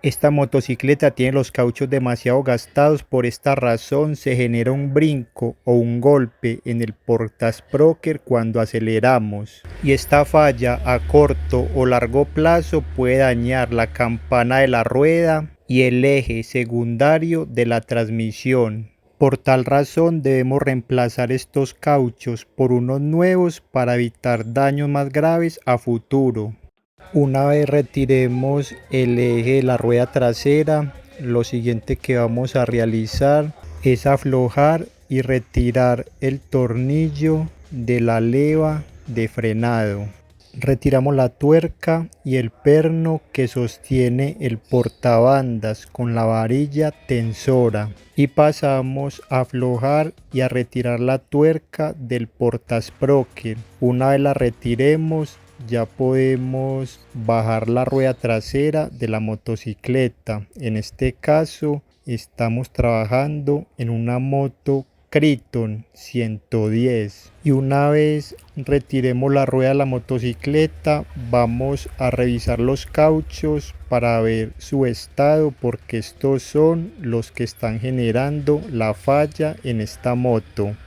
Esta motocicleta tiene los cauchos demasiado gastados, por esta razón se genera un brinco o un golpe en el portasprocket cuando aceleramos. Y esta falla a corto o largo plazo puede dañar la campana de la rueda y el eje secundario de la transmisión. Por tal razón debemos reemplazar estos cauchos por unos nuevos para evitar daños más graves a futuro. Una vez retiremos el eje de la rueda trasera, lo siguiente que vamos a realizar es aflojar y retirar el tornillo de la leva de frenado. Retiramos la tuerca y el perno que sostiene el portabandas con la varilla tensora y pasamos a aflojar y a retirar la tuerca del portasprocket. Una vez la retiremos, ya podemos bajar la rueda trasera de la motocicleta. En este caso estamos trabajando en una moto Criton 110, y una vez retiremos la rueda de la motocicleta vamos a revisar los cauchos para ver su estado, porque estos son los que están generando la falla en esta moto.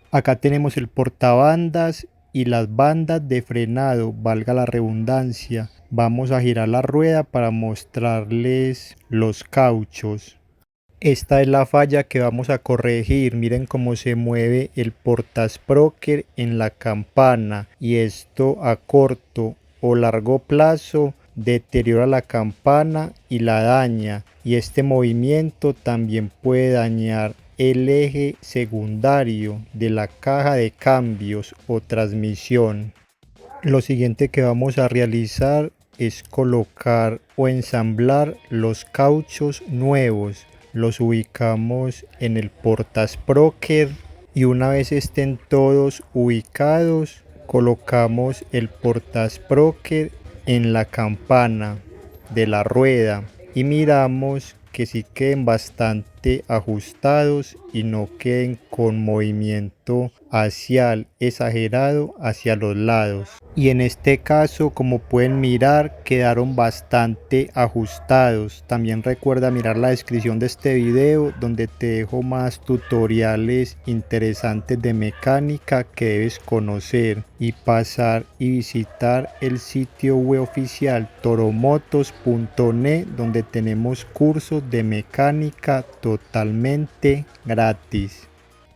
Acá tenemos el portabandas y las bandas de frenado, valga la redundancia. Vamos a girar la rueda para mostrarles los cauchos. Esta es la falla que vamos a corregir. Miren cómo se mueve el portasprocket en la campana, y esto a corto o largo plazo deteriora la campana y la daña, y este movimiento también puede dañar el eje secundario de la caja de cambios o transmisión. Lo siguiente que vamos a realizar es colocar o ensamblar los cauchos nuevos. Los ubicamos en el portasprocket y una vez estén todos ubicados colocamos el portasprocket en la campana de la rueda y miramos que sí queden bastante ajustados y no queden con movimiento axial exagerado hacia los lados. Y en este caso, como pueden mirar, quedaron bastante ajustados. También recuerda mirar la descripción de este video, donde te dejo más tutoriales interesantes de mecánica que debes conocer, y pasar y visitar el sitio web oficial toromotos.net, donde tenemos cursos de mecánica totalmente gratis.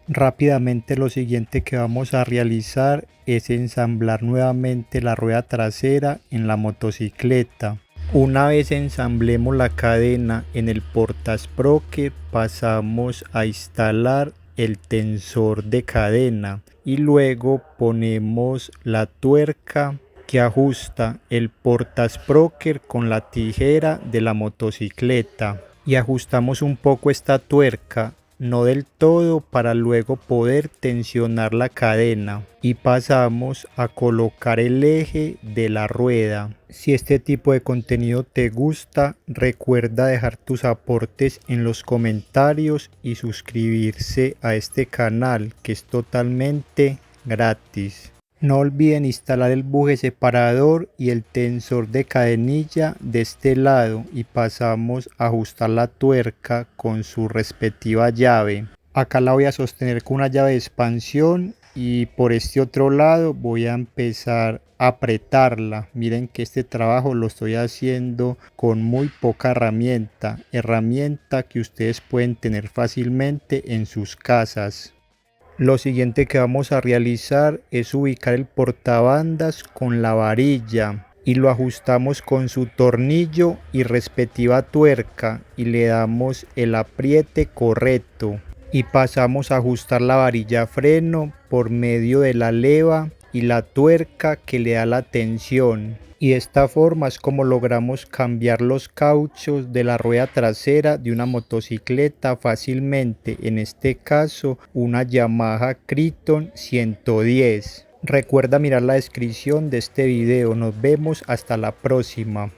Rápidamente lo siguiente que vamos a realizar es ensamblar nuevamente la rueda trasera en la motocicleta. Una vez ensamblemos la cadena en el portasprocket, pasamos a instalar el tensor de cadena y luego ponemos la tuerca que ajusta el portasprocket con la tijera de la motocicleta, y ajustamos un poco esta tuerca, no del todo, para luego poder tensionar la cadena, y pasamos a colocar el eje de la rueda. Si este tipo de contenido te gusta, recuerda dejar tus aportes en los comentarios y suscribirse a este canal, que es totalmente gratis. No olviden instalar el buje separador y el tensor de cadenilla de este lado, y pasamos a ajustar la tuerca con su respectiva llave. Acá la voy a sostener con una llave de expansión y por este otro lado voy a empezar a apretarla. Miren que este trabajo lo estoy haciendo con muy poca herramienta que ustedes pueden tener fácilmente en sus casas. Lo siguiente que vamos a realizar es ubicar el portabandas con la varilla y lo ajustamos con su tornillo y respectiva tuerca y le damos el apriete correcto, y pasamos a ajustar la varilla freno por medio de la leva y la tuerca que le da la tensión. Y de esta forma es como logramos cambiar los cauchos de la rueda trasera de una motocicleta fácilmente, en este caso una Yamaha Criton 110. Recuerda mirar la descripción de este video. Nos vemos hasta la próxima.